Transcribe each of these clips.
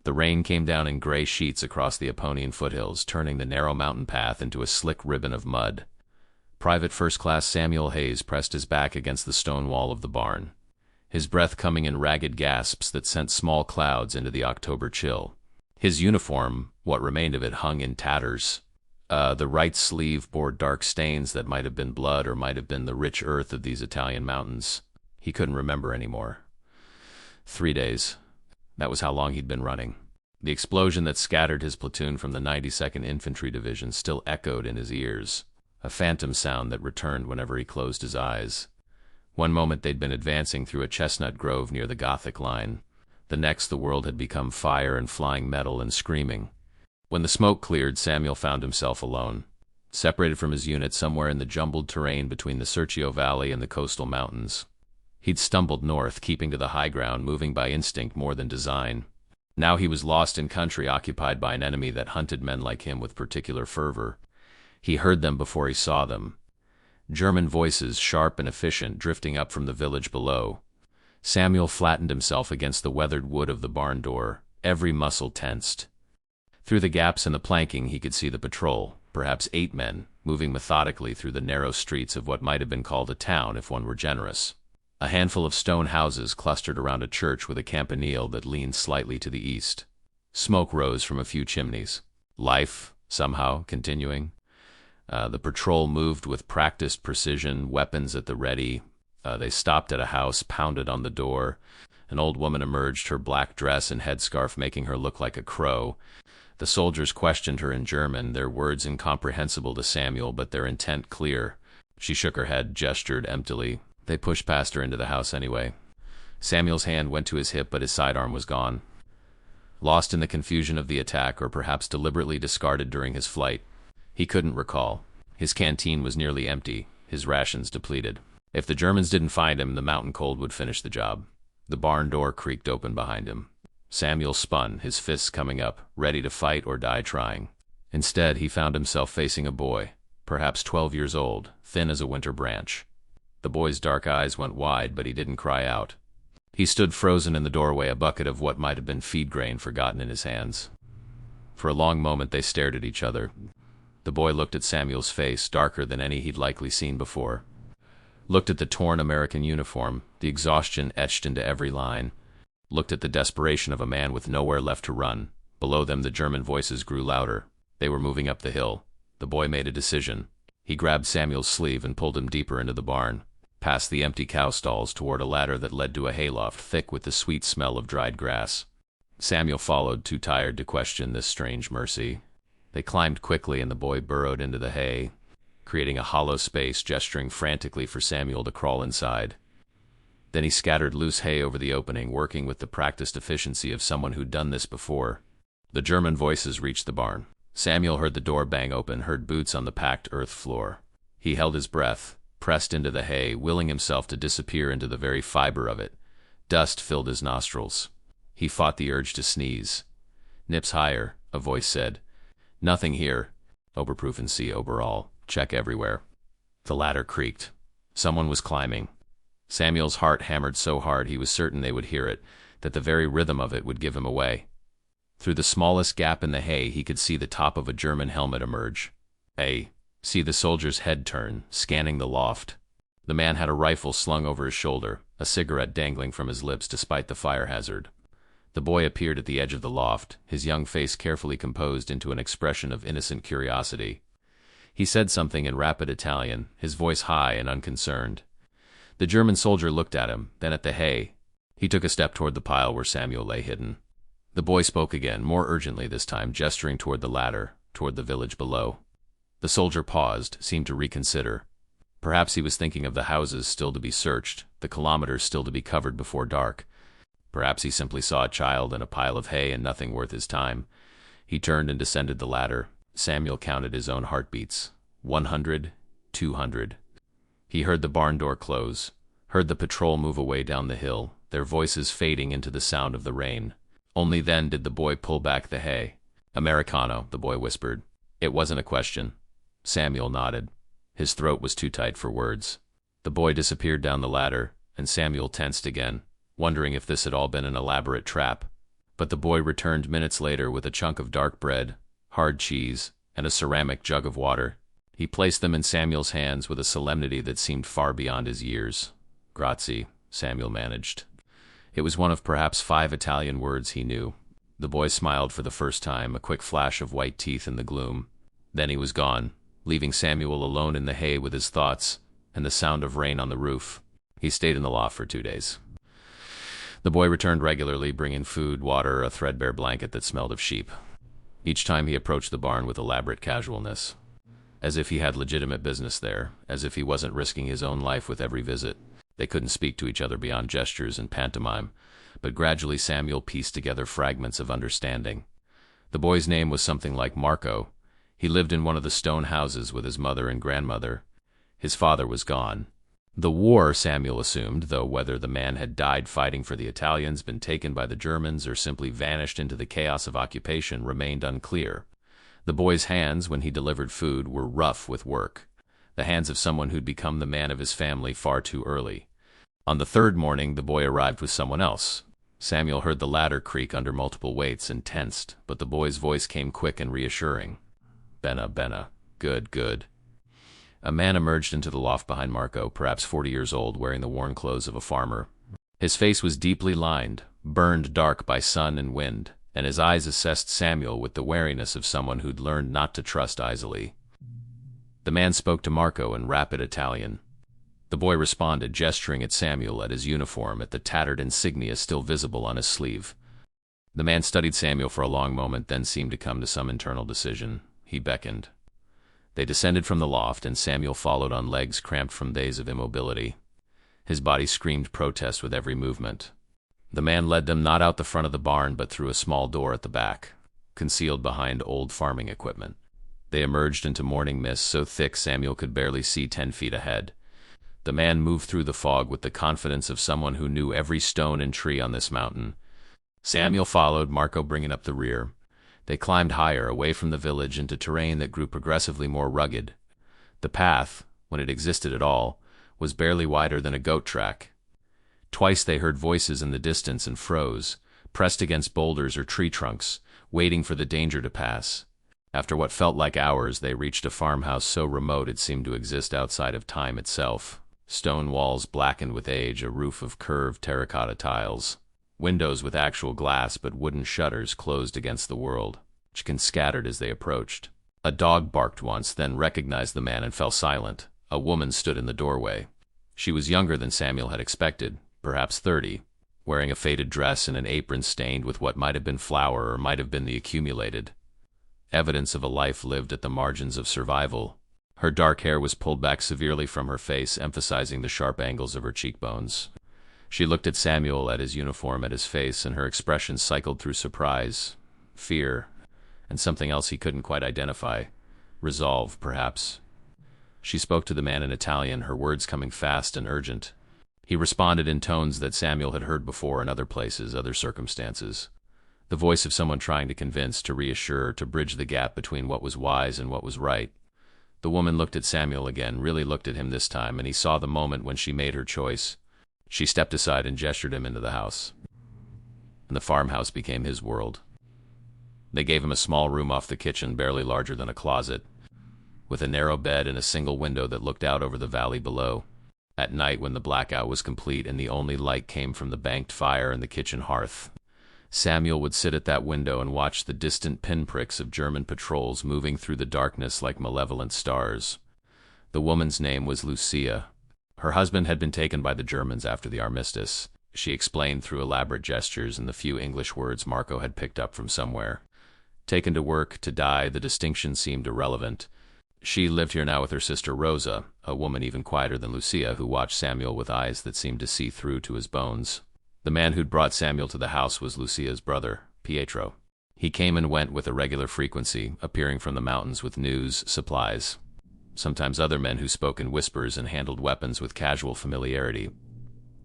The rain came down in gray sheets across the Apennine foothills, turning the narrow mountain path into a slick ribbon of mud. Private First Class Samuel Hayes pressed his back against the stone wall of the barn, his breath coming in ragged gasps that sent small clouds into the October chill. His uniform, what remained of it, hung in tatters. The right sleeve bore dark stains that might have been blood or might have been the rich earth of these Italian mountains. He couldn't remember anymore. 3 days. That was how long he'd been running. The explosion that scattered his platoon from the 92nd Infantry Division still echoed in his ears, a phantom sound that returned whenever he closed his eyes. One moment they'd been advancing through a chestnut grove near the Gothic line. The next the world had become fire and flying metal and screaming. When the smoke cleared, Samuel found himself alone, separated from his unit somewhere in the jumbled terrain between the Serchio Valley and the coastal mountains. He'd stumbled north, keeping to the high ground, moving by instinct more than design. Now he was lost in country occupied by an enemy that hunted men like him with particular fervor. He heard them before he saw them. German voices, sharp and efficient, drifting up from the village below. Samuel flattened himself against the weathered wood of the barn door, every muscle tensed. Through the gaps in the planking he could see the patrol, perhaps 8 men, moving methodically through the narrow streets of what might have been called a town if one were generous. A handful of stone houses clustered around a church with a campanile that leaned slightly to the east. Smoke rose from a few chimneys. Life, somehow, continuing. The patrol moved with practiced precision, weapons at the ready. They stopped at a house, pounded on the door. An old woman emerged, her black dress and headscarf making her look like a crow. The soldiers questioned her in German, their words incomprehensible to Samuel, but their intent clear. She shook her head, gestured emptily. They pushed past her into the house anyway. Samuel's hand went to his hip, but his sidearm was gone. Lost in the confusion of the attack, or perhaps deliberately discarded during his flight, he couldn't recall. His canteen was nearly empty, his rations depleted. If the Germans didn't find him, the mountain cold would finish the job. The barn door creaked open behind him. Samuel spun, his fists coming up, ready to fight or die trying. Instead, he found himself facing a boy, perhaps 12 years old, thin as a winter branch. The boy's dark eyes went wide, but he didn't cry out. He stood frozen in the doorway, a bucket of what might have been feed grain forgotten in his hands. For a long moment they stared at each other. The boy looked at Samuel's face, darker than any he'd likely seen before. Looked at the torn American uniform, the exhaustion etched into every line. Looked at the desperation of a man with nowhere left to run. Below them the German voices grew louder. They were moving up the hill. The boy made a decision. He grabbed Samuel's sleeve and pulled him deeper into the barn, past the empty cow stalls toward a ladder that led to a hayloft thick with the sweet smell of dried grass. Samuel followed, too tired to question this strange mercy. They climbed quickly and the boy burrowed into the hay, creating a hollow space, gesturing frantically for Samuel to crawl inside. Then he scattered loose hay over the opening, working with the practiced efficiency of someone who'd done this before. The German voices reached the barn. Samuel heard the door bang open, heard boots on the packed earth floor. He held his breath, pressed into the hay, willing himself to disappear into the very fiber of it. Dust filled his nostrils. He fought the urge to sneeze. "Nips higher," a voice said. "Nothing here. Oberprüfen Sie overall. Check everywhere." The ladder creaked. Someone was climbing. Samuel's heart hammered so hard he was certain they would hear it, that the very rhythm of it would give him away. Through the smallest gap in the hay he could see the top of a German helmet emerge. See the soldier's head turn, scanning the loft. The man had a rifle slung over his shoulder, a cigarette dangling from his lips despite the fire hazard. The boy appeared at the edge of the loft, his young face carefully composed into an expression of innocent curiosity. He said something in rapid Italian, his voice high and unconcerned. The German soldier looked at him, then at the hay. He took a step toward the pile where Samuel lay hidden. The boy spoke again, more urgently this time, gesturing toward the ladder, toward the village below. The soldier paused, seemed to reconsider. Perhaps he was thinking of the houses still to be searched, the kilometers still to be covered before dark. Perhaps he simply saw a child and a pile of hay and nothing worth his time. He turned and descended the ladder. Samuel counted his own heartbeats. 100, 200. He heard the barn door close, heard the patrol move away down the hill, their voices fading into the sound of the rain. Only then did the boy pull back the hay. "Americano," the boy whispered. It wasn't a question. Samuel nodded. His throat was too tight for words. The boy disappeared down the ladder, and Samuel tensed again, wondering if this had all been an elaborate trap. But the boy returned minutes later with a chunk of dark bread, hard cheese, and a ceramic jug of water. He placed them in Samuel's hands with a solemnity that seemed far beyond his years. "Grazie," Samuel managed. It was one of perhaps 5 Italian words he knew. The boy smiled for the first time, a quick flash of white teeth in the gloom. Then he was gone, leaving Samuel alone in the hay with his thoughts and the sound of rain on the roof. He stayed in the loft for 2 days. The boy returned regularly, bringing food, water, a threadbare blanket that smelled of sheep. Each time he approached the barn with elaborate casualness, as if he had legitimate business there, as if he wasn't risking his own life with every visit. They couldn't speak to each other beyond gestures and pantomime, but gradually Samuel pieced together fragments of understanding. The boy's name was something like Marco. He lived in one of the stone houses with his mother and grandmother. His father was gone. The war, Samuel assumed, though whether the man had died fighting for the Italians, been taken by the Germans, or simply vanished into the chaos of occupation, remained unclear. The boy's hands, when he delivered food, were rough with work, the hands of someone who'd become the man of his family far too early. On the 3rd morning, the boy arrived with someone else. Samuel heard the ladder creak under multiple weights and tensed, but the boy's voice came quick and reassuring. "Bene. Good." A man emerged into the loft behind Marco, perhaps 40 years old, wearing the worn clothes of a farmer. His face was deeply lined, burned dark by sun and wind, and his eyes assessed Samuel with the wariness of someone who'd learned not to trust easily. The man spoke to Marco in rapid Italian. The boy responded, gesturing at Samuel, at his uniform, at the tattered insignia still visible on his sleeve. The man studied Samuel for a long moment, then seemed to come to some internal decision. He beckoned. They descended from the loft, and Samuel followed on legs cramped from days of immobility. His body screamed protest with every movement. The man led them not out the front of the barn, but through a small door at the back, concealed behind old farming equipment. They emerged into morning mist so thick Samuel could barely see 10 feet ahead. The man moved through the fog with the confidence of someone who knew every stone and tree on this mountain. Samuel followed, Marco bringing up the rear. They climbed higher, away from the village, into terrain that grew progressively more rugged. The path, when it existed at all, was barely wider than a goat track. Twice they heard voices in the distance and froze, pressed against boulders or tree trunks, waiting for the danger to pass. After what felt like hours, they reached a farmhouse so remote it seemed to exist outside of time itself. Stone walls blackened with age, a roof of curved terracotta tiles. Windows with actual glass but wooden shutters closed against the world. Chickens scattered as they approached. A dog barked once, then recognized the man and fell silent. A woman stood in the doorway. She was younger than Samuel had expected, perhaps 30, wearing a faded dress and an apron stained with what might have been flour or might have been the accumulated evidence of a life lived at the margins of survival. Her dark hair was pulled back severely from her face, emphasizing the sharp angles of her cheekbones. She looked at Samuel, at his uniform, at his face, and her expression cycled through surprise, fear, and something else he couldn't quite identify. Resolve, perhaps. She spoke to the man in Italian, her words coming fast and urgent. He responded in tones that Samuel had heard before in other places, other circumstances. The voice of someone trying to convince, to reassure, to bridge the gap between what was wise and what was right. The woman looked at Samuel again, really looked at him this time, and he saw the moment when she made her choice. She stepped aside and gestured him into the house. And the farmhouse became his world. They gave him a small room off the kitchen, barely larger than a closet, with a narrow bed and a single window that looked out over the valley below. At night, when the blackout was complete and the only light came from the banked fire and the kitchen hearth, Samuel would sit at that window and watch the distant pinpricks of German patrols moving through the darkness like malevolent stars. The woman's name was Lucia. Her husband had been taken by the Germans after the armistice. She explained through elaborate gestures and the few English words Marco had picked up from somewhere. Taken to work, to die, the distinction seemed irrelevant. She lived here now with her sister Rosa, a woman even quieter than Lucia, who watched Samuel with eyes that seemed to see through to his bones. The man who'd brought Samuel to the house was Lucia's brother, Pietro. He came and went with a regular frequency, appearing from the mountains with news, supplies. Sometimes other men who spoke in whispers and handled weapons with casual familiarity.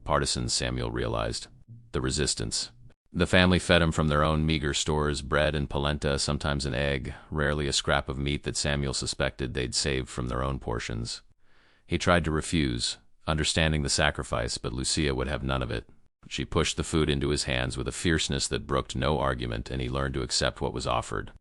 Partisans, Samuel realized. The resistance. The family fed him from their own meager stores, bread and polenta, sometimes an egg, rarely a scrap of meat that Samuel suspected they'd saved from their own portions. He tried to refuse, understanding the sacrifice, but Lucia would have none of it. She pushed the food into his hands with a fierceness that brooked no argument, and he learned to accept what was offered.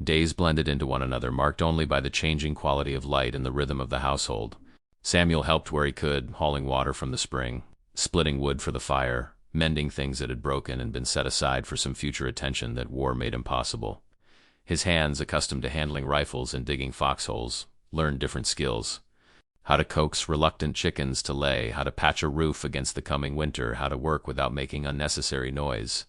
Days blended into one another, marked only by the changing quality of light and the rhythm of the household. Samuel helped where he could, hauling water from the spring, splitting wood for the fire, mending things that had broken and been set aside for some future attention that war made impossible. His hands, accustomed to handling rifles and digging foxholes, learned different skills. How to coax reluctant chickens to lay, how to patch a roof against the coming winter, how to work without making unnecessary noise.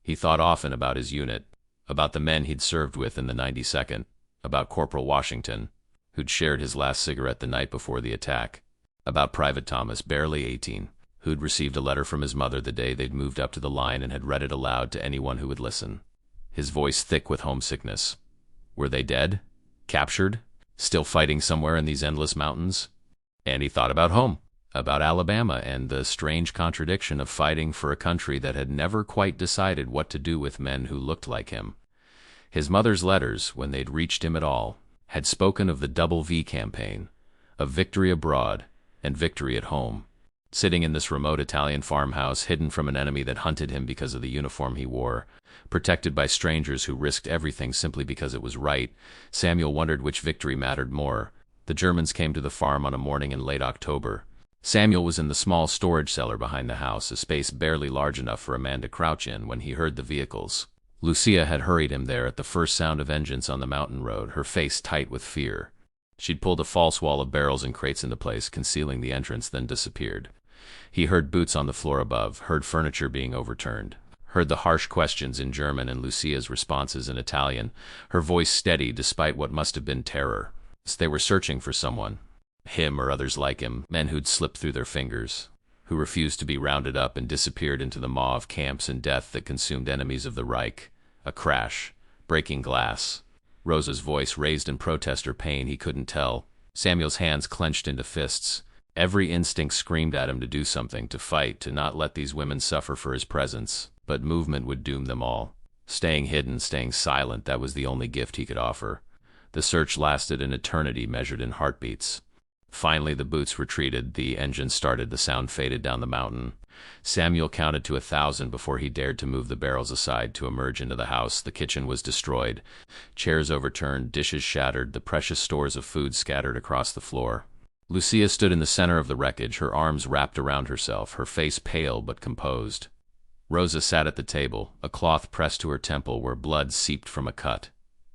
He thought often about his unit, about the men he'd served with in the 92nd, about Corporal Washington, who'd shared his last cigarette the night before the attack, about Private Thomas, barely 18, who'd received a letter from his mother the day they'd moved up to the line and had read it aloud to anyone who would listen. His voice thick with homesickness. Were they dead? Captured? Still fighting somewhere in these endless mountains? And he thought about home, about Alabama and the strange contradiction of fighting for a country that had never quite decided what to do with men who looked like him. His mother's letters, when they'd reached him at all, had spoken of the WWII campaign, of victory abroad and victory at home. Sitting in this remote Italian farmhouse, hidden from an enemy that hunted him because of the uniform he wore, protected by strangers who risked everything simply because it was right, Samuel wondered which victory mattered more. The Germans came to the farm on a morning in late October. Samuel was in the small storage cellar behind the house, a space barely large enough for a man to crouch in, when he heard the vehicles. Lucia had hurried him there at the first sound of engines on the mountain road, her face tight with fear. She'd pulled a false wall of barrels and crates into place, concealing the entrance, then disappeared. He heard boots on the floor above, heard furniture being overturned, heard the harsh questions in German and Lucia's responses in Italian, her voice steady despite what must have been terror. They were searching for someone, him or others like him, men who'd slipped through their fingers, who refused to be rounded up and disappeared into the maw of camps and death that consumed enemies of the Reich. A crash, breaking glass. Rosa's voice raised in protest or pain, he couldn't tell. Samuel's hands clenched into fists. Every instinct screamed at him to do something, to fight, to not let these women suffer for his presence. But movement would doom them all. Staying hidden, staying silent, that was the only gift he could offer. The search lasted an eternity measured in heartbeats. Finally, the boots retreated, the engine started, the sound faded down the mountain. Samuel counted to 1,000 before he dared to move the barrels aside to emerge into the house. The kitchen was destroyed. Chairs overturned, dishes shattered, the precious stores of food scattered across the floor. Lucia stood in the center of the wreckage, her arms wrapped around herself, her face pale but composed. Rosa sat at the table, a cloth pressed to her temple where blood seeped from a cut.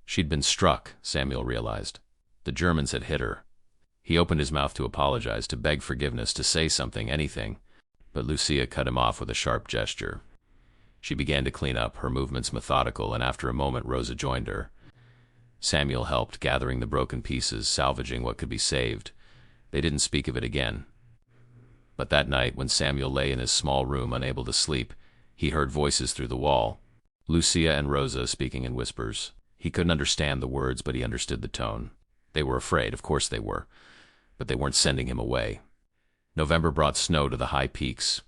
She'd been struck, Samuel realized. The Germans had hit her. He opened his mouth to apologize, to beg forgiveness, to say something, anything. But Lucia cut him off with a sharp gesture. She began to clean up, her movements methodical, and after a moment Rosa joined her. Samuel helped, gathering the broken pieces, salvaging what could be saved. They didn't speak of it again. But that night, when Samuel lay in his small room unable to sleep, he heard voices through the wall. Lucia and Rosa speaking in whispers. He couldn't understand the words, but he understood the tone. They were afraid, of course they were. But they weren't sending him away. November brought snow to the high peaks.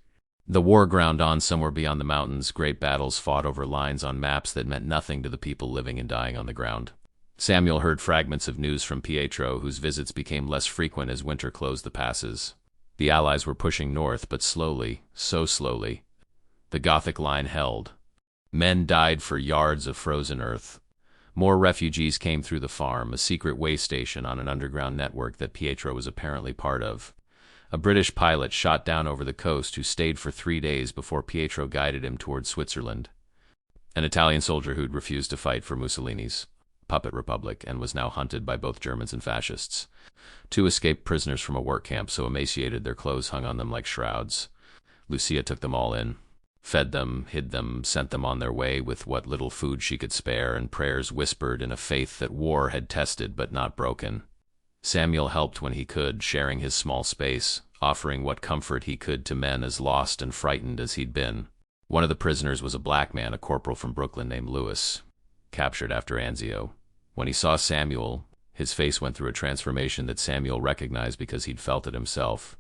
The war ground on somewhere beyond the mountains, great battles fought over lines on maps that meant nothing to the people living and dying on the ground. Samuel heard fragments of news from Pietro, whose visits became less frequent as winter closed the passes. The Allies were pushing north, but slowly, so slowly. The Gothic line held. Men died for yards of frozen earth. More refugees came through the farm, a secret way station on an underground network that Pietro was apparently part of. A British pilot shot down over the coast who stayed for 3 days before Pietro guided him toward Switzerland. An Italian soldier who'd refused to fight for Mussolini's puppet republic and was now hunted by both Germans and fascists. 2 escaped prisoners from a work camp, so emaciated their clothes hung on them like shrouds. Lucia took them all in. Fed them, hid them, sent them on their way with what little food she could spare, and prayers whispered in a faith that war had tested but not broken. Samuel helped when he could, sharing his small space, offering what comfort he could to men as lost and frightened as he'd been. One of the prisoners was a black man, a corporal from Brooklyn named Lewis, captured after Anzio. When he saw Samuel, his face went through a transformation that Samuel recognized because he'd felt it himself.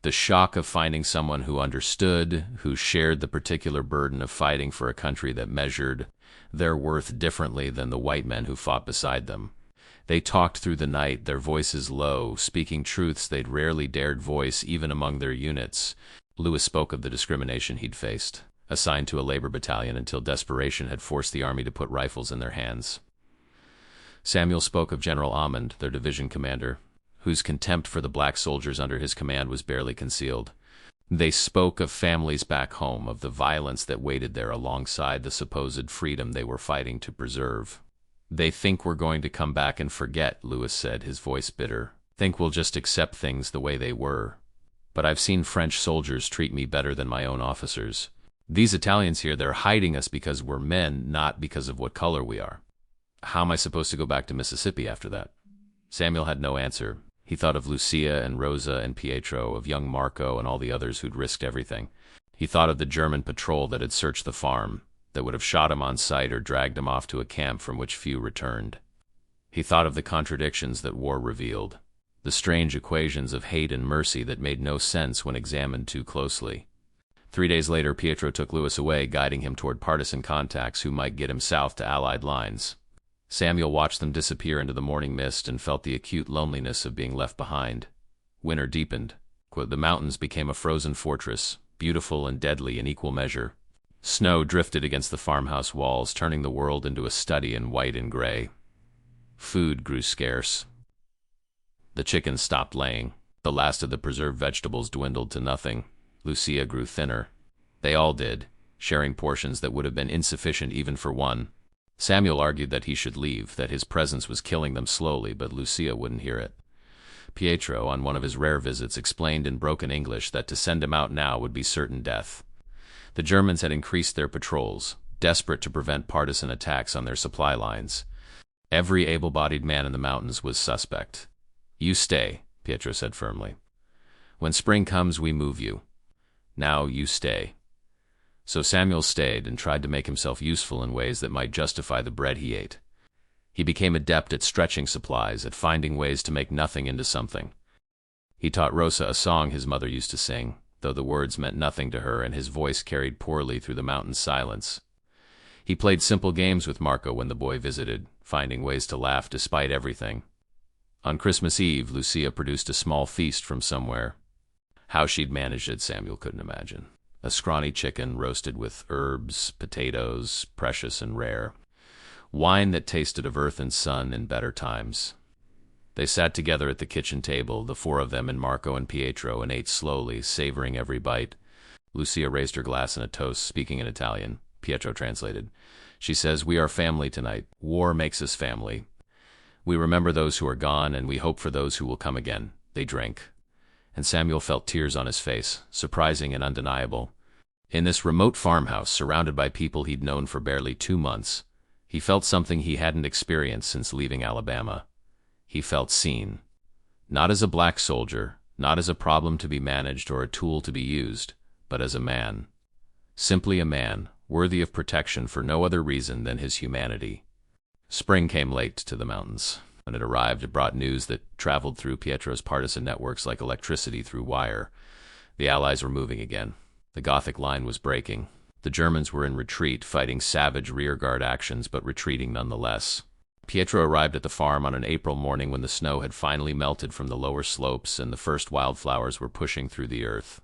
The shock of finding someone who understood, who shared the particular burden of fighting for a country that measured their worth differently than the white men who fought beside them. They talked through the night, their voices low, speaking truths they'd rarely dared voice even among their units. Lewis spoke of the discrimination he'd faced, assigned to a labor battalion until desperation had forced the army to put rifles in their hands. Samuel spoke of General Amund, their division commander, whose contempt for the black soldiers under his command was barely concealed. They spoke of families back home, of the violence that waited there alongside the supposed freedom they were fighting to preserve. "They think we're going to come back and forget," Lewis said, his voice bitter. "Think we'll just accept things the way they were. But I've seen French soldiers treat me better than my own officers. These Italians here, they're hiding us because we're men, not because of what color we are. How am I supposed to go back to Mississippi after that?" Samuel had no answer. He thought of Lucia and Rosa and Pietro, of young Marco and all the others who'd risked everything. He thought of the German patrol that had searched the farm, that would have shot him on sight or dragged him off to a camp from which few returned. He thought of the contradictions that war revealed, the strange equations of hate and mercy that made no sense when examined too closely. 3 days later, Pietro took Lewis away, guiding him toward partisan contacts who might get him south to Allied lines. Samuel watched them disappear into the morning mist and felt the acute loneliness of being left behind. Winter deepened. The mountains became a frozen fortress, beautiful and deadly in equal measure. Snow drifted against the farmhouse walls, turning the world into a study in white and gray. Food grew scarce. The chickens stopped laying. The last of the preserved vegetables dwindled to nothing. Lucia grew thinner. They all did, sharing portions that would have been insufficient even for one. Samuel argued that he should leave, that his presence was killing them slowly, but Lucia wouldn't hear it. Pietro, on one of his rare visits, explained in broken English that to send him out now would be certain death. The Germans had increased their patrols, desperate to prevent partisan attacks on their supply lines. Every able-bodied man in the mountains was suspect. "You stay," Pietro said firmly. "When spring comes, we move you. Now you stay." So Samuel stayed and tried to make himself useful in ways that might justify the bread he ate. He became adept at stretching supplies, at finding ways to make nothing into something. He taught Rosa a song his mother used to sing, though the words meant nothing to her and his voice carried poorly through the mountain silence. He played simple games with Marco when the boy visited, finding ways to laugh despite everything. On Christmas Eve, Lucia produced a small feast from somewhere. How she'd managed it, Samuel couldn't imagine. A scrawny chicken roasted with herbs, potatoes, precious and rare. Wine that tasted of earth and sun in better times. They sat together at the kitchen table, the four of them and Marco and Pietro, and ate slowly, savoring every bite. Lucia raised her glass in a toast, speaking in Italian. Pietro translated. She says, "We are family tonight. War makes us family. We remember those who are gone, and we hope for those who will come again." They drank. And Samuel felt tears on his face, surprising and undeniable. In this remote farmhouse, surrounded by people he'd known for barely 2 months, he felt something he hadn't experienced since leaving Alabama. He felt seen. Not as a black soldier, not as a problem to be managed or a tool to be used, but as a man. Simply a man, worthy of protection for no other reason than his humanity. Spring came late to the mountains. When it arrived, it brought news that traveled through Pietro's partisan networks like electricity through wire. The Allies were moving again. The Gothic line was breaking. The Germans were in retreat, fighting savage rearguard actions, but retreating nonetheless. Pietro arrived at the farm on an April morning when the snow had finally melted from the lower slopes and the first wildflowers were pushing through the earth.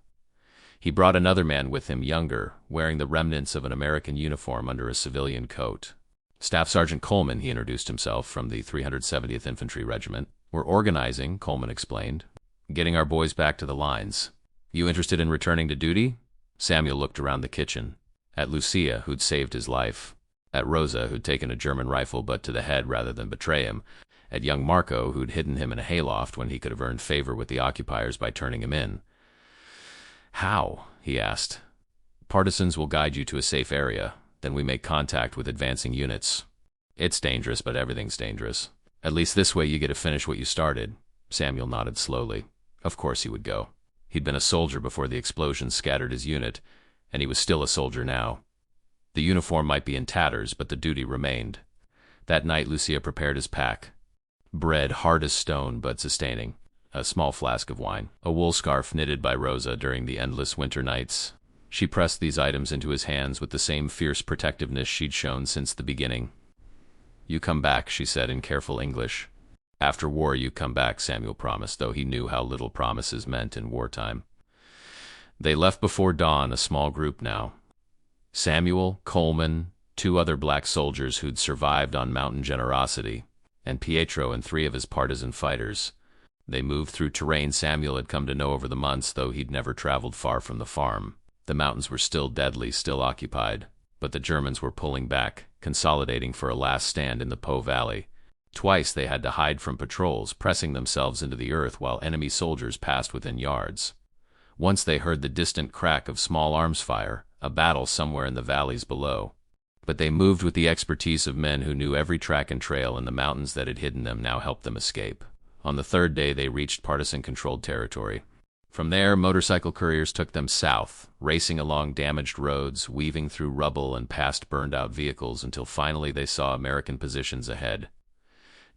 He brought another man with him, younger, wearing the remnants of an American uniform under a civilian coat. Staff Sergeant Coleman, he introduced himself, from the 370th Infantry Regiment. "We're organizing," Coleman explained. "Getting our boys back to the lines. You interested in returning to duty?" Samuel looked around the kitchen. At Lucia, who'd saved his life. At Rosa, who'd taken a German rifle but to the head rather than betray him. At young Marco, who'd hidden him in a hayloft when he could have earned favor with the occupiers by turning him in. "How?" he asked. "Partisans will guide you to a safe area. Then we make contact with advancing units. It's dangerous, but everything's dangerous. At least this way you get to finish what you started." Samuel nodded slowly. Of course he would go. He'd been a soldier before the explosions scattered his unit, and he was still a soldier now. The uniform might be in tatters, but the duty remained. That night Lucia prepared his pack. Bread hard as stone but sustaining. A small flask of wine. A wool scarf knitted by Rosa during the endless winter nights. She pressed these items into his hands with the same fierce protectiveness she'd shown since the beginning. "You come back," she said in careful English. "After war you come back," Samuel promised, though he knew how little promises meant in wartime. They left before dawn, a small group now. Samuel, Coleman, 2 other black soldiers who'd survived on mountain generosity, and Pietro and 3 of his partisan fighters. They moved through terrain Samuel had come to know over the months, though he'd never traveled far from the farm. The mountains were still deadly, still occupied, but the Germans were pulling back, consolidating for a last stand in the Po Valley. Twice they had to hide from patrols, pressing themselves into the earth while enemy soldiers passed within yards. Once they heard the distant crack of small arms fire, a battle somewhere in the valleys below. But they moved with the expertise of men who knew every track and trail, and the mountains that had hidden them now helped them escape. On the 3rd day they reached partisan-controlled territory. From there, motorcycle couriers took them south, racing along damaged roads, weaving through rubble and past burned-out vehicles until finally they saw American positions ahead.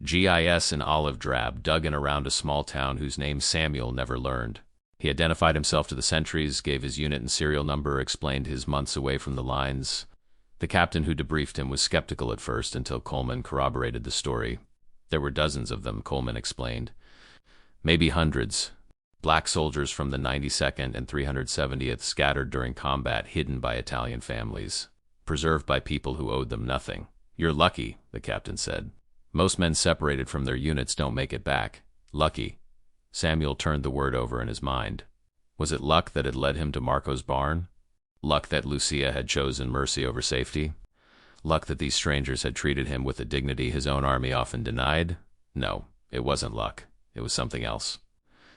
GIS in olive drab dug in around a small town whose name Samuel never learned. He identified himself to the sentries, gave his unit and serial number, explained his months away from the lines. The captain who debriefed him was skeptical at first until Coleman corroborated the story. There were dozens of them, Coleman explained. Maybe hundreds. Black soldiers from the 92nd and 370th scattered during combat, hidden by Italian families, preserved by people who owed them nothing. You're lucky, the captain said. Most men separated from their units don't make it back. Lucky. Samuel turned the word over in his mind. Was it luck that had led him to Marco's barn? Luck that Lucia had chosen mercy over safety? Luck that these strangers had treated him with the dignity his own army often denied? No, it wasn't luck. It was something else.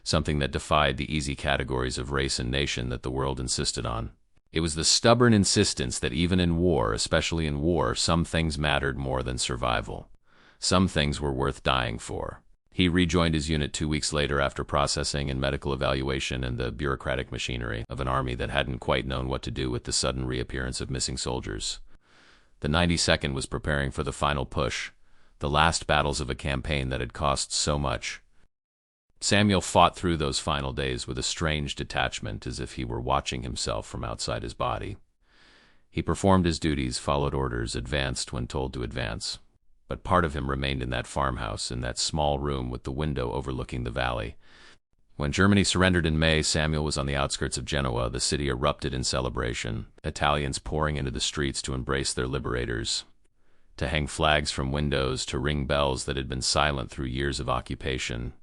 Something that defied the easy categories of race and nation that the world insisted on. It was the stubborn insistence that even in war, especially in war, some things mattered more than survival. Some things were worth dying for. He rejoined his unit 2 weeks later after processing and medical evaluation and the bureaucratic machinery of an army that hadn't quite known what to do with the sudden reappearance of missing soldiers. The 92nd was preparing for the final push, the last battles of a campaign that had cost so much. Samuel fought through those final days with a strange detachment, as if he were watching himself from outside his body. He performed his duties, followed orders, advanced when told to advance. But part of him remained in that farmhouse, in that small room with the window overlooking the valley. When Germany surrendered in May, Samuel was on the outskirts of Genoa. The city erupted in celebration, Italians pouring into the streets to embrace their liberators, to hang flags from windows, to ring bells that had been silent through years of occupation.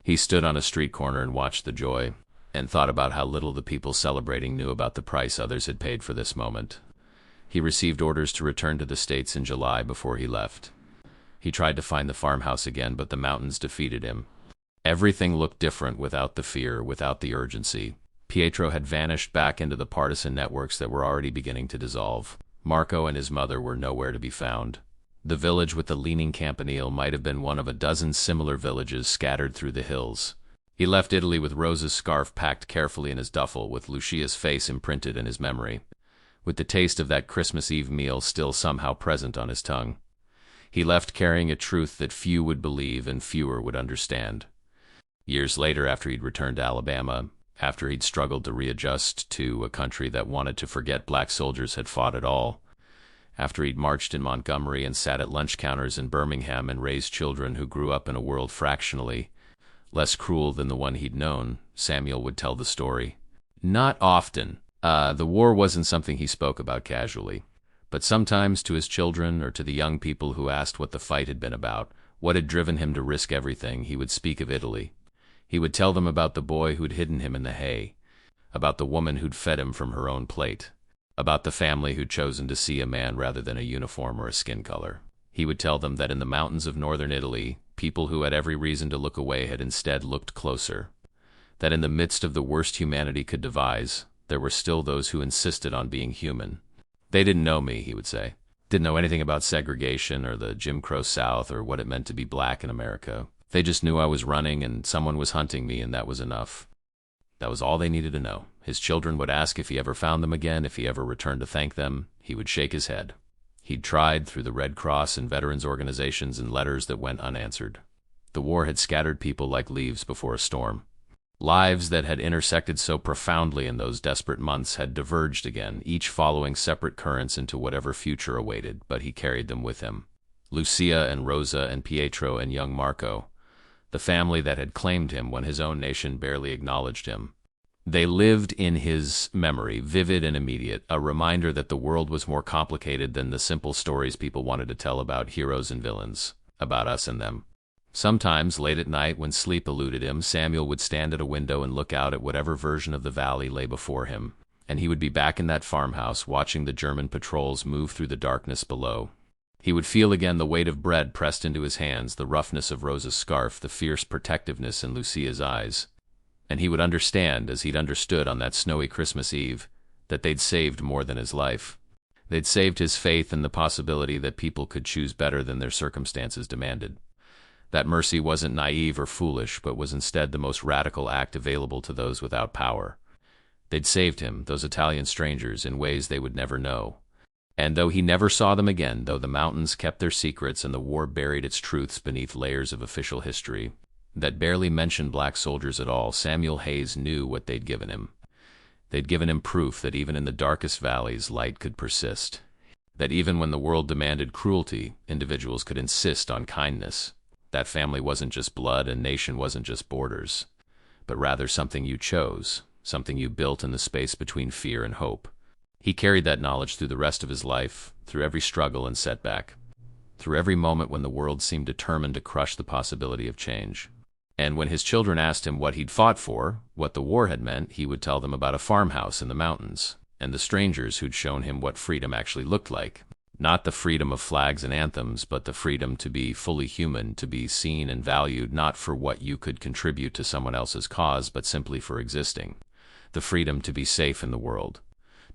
He stood on a street corner and watched the joy, and thought about how little the people celebrating knew about the price others had paid for this moment. He received orders to return to the States in July before he left. He tried to find the farmhouse again, but the mountains defeated him. Everything looked different without the fear, without the urgency. Pietro had vanished back into the partisan networks that were already beginning to dissolve. Marco and his mother were nowhere to be found. The village with the leaning campanile might have been one of a dozen similar villages scattered through the hills. He left Italy with Rosa's scarf packed carefully in his duffel, with Lucia's face imprinted in his memory, with the taste of that Christmas Eve meal still somehow present on his tongue. He left carrying a truth that few would believe and fewer would understand. Years later, after he'd returned to Alabama, after he'd struggled to readjust to a country that wanted to forget black soldiers had fought at all, after he'd marched in Montgomery and sat at lunch counters in Birmingham and raised children who grew up in a world fractionally less cruel than the one he'd known, Samuel would tell the story. Not often. The war wasn't something he spoke about casually, but sometimes to his children or to the young people who asked what the fight had been about, what had driven him to risk everything, he would speak of Italy. He would tell them about the boy who'd hidden him in the hay, about the woman who'd fed him from her own plate, about the family who'd chosen to see a man rather than a uniform or a skin color. He would tell them that in the mountains of northern Italy, people who had every reason to look away had instead looked closer, that in the midst of the worst humanity could devise, there were still those who insisted on being human. They didn't know me, he would say. Didn't know anything about segregation or the Jim Crow South or what it meant to be black in America. They just knew I was running and someone was hunting me, and that was enough. That was all they needed to know. His children would ask if he ever found them again, if he ever returned to thank them. He would shake his head. He'd tried through the Red Cross and veterans organizations and letters that went unanswered. The war had scattered people like leaves before a storm. Lives that had intersected so profoundly in those desperate months had diverged again, each following separate currents into whatever future awaited, but he carried them with him. Lucia and Rosa and Pietro and young Marco, the family that had claimed him when his own nation barely acknowledged him. They lived in his memory, vivid and immediate, a reminder that the world was more complicated than the simple stories people wanted to tell about heroes and villains, about us and them. Sometimes, late at night, when sleep eluded him, Samuel would stand at a window and look out at whatever version of the valley lay before him, and he would be back in that farmhouse watching the German patrols move through the darkness below. He would feel again the weight of bread pressed into his hands, the roughness of Rosa's scarf, the fierce protectiveness in Lucia's eyes. And he would understand, as he'd understood on that snowy Christmas Eve, that they'd saved more than his life. They'd saved his faith in the possibility that people could choose better than their circumstances demanded. That mercy wasn't naive or foolish, but was instead the most radical act available to those without power. They'd saved him, those Italian strangers, in ways they would never know. And though he never saw them again, though the mountains kept their secrets and the war buried its truths beneath layers of official history that barely mentioned black soldiers at all, Samuel Hayes knew what they'd given him. They'd given him proof that even in the darkest valleys, light could persist. That even when the world demanded cruelty, individuals could insist on kindness. That family wasn't just blood and nation wasn't just borders, but rather something you chose, something you built in the space between fear and hope. He carried that knowledge through the rest of his life, through every struggle and setback, through every moment when the world seemed determined to crush the possibility of change. And when his children asked him what he'd fought for, what the war had meant, he would tell them about a farmhouse in the mountains, and the strangers who'd shown him what freedom actually looked like. Not the freedom of flags and anthems, but the freedom to be fully human, to be seen and valued not for what you could contribute to someone else's cause, but simply for existing. The freedom to be safe in the world.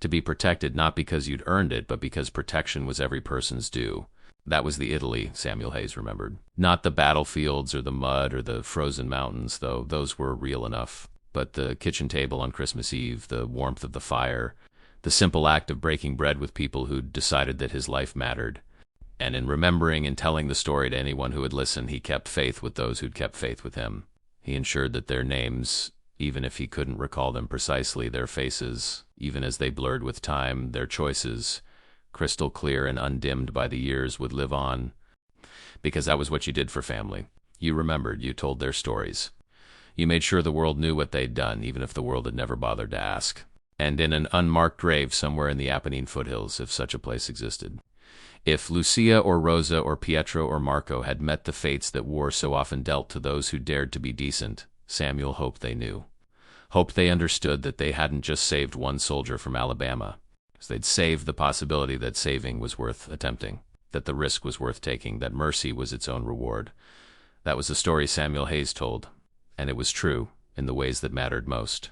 To be protected not because you'd earned it, but because protection was every person's due. That was the Italy Samuel Hayes remembered. Not the battlefields or the mud or the frozen mountains, though those were real enough, but the kitchen table on Christmas Eve, the warmth of the fire, the simple act of breaking bread with people who'd decided that his life mattered. And in remembering and telling the story to anyone who would listen, he kept faith with those who'd kept faith with him. He ensured that their names, even if he couldn't recall them precisely, their faces, even as they blurred with time, their choices, crystal clear and undimmed by the years, would live on. Because that was what you did for family. You remembered, you told their stories. You made sure the world knew what they'd done, even if the world had never bothered to ask. And in an unmarked grave somewhere in the Apennine foothills, if such a place existed. If Lucia or Rosa or Pietro or Marco had met the fates that war so often dealt to those who dared to be decent, Samuel hoped they knew. Hoped they understood that they hadn't just saved one soldier from Alabama. They'd saved the possibility that saving was worth attempting, that the risk was worth taking, that mercy was its own reward. That was the story Samuel Hayes told, and it was true in the ways that mattered most.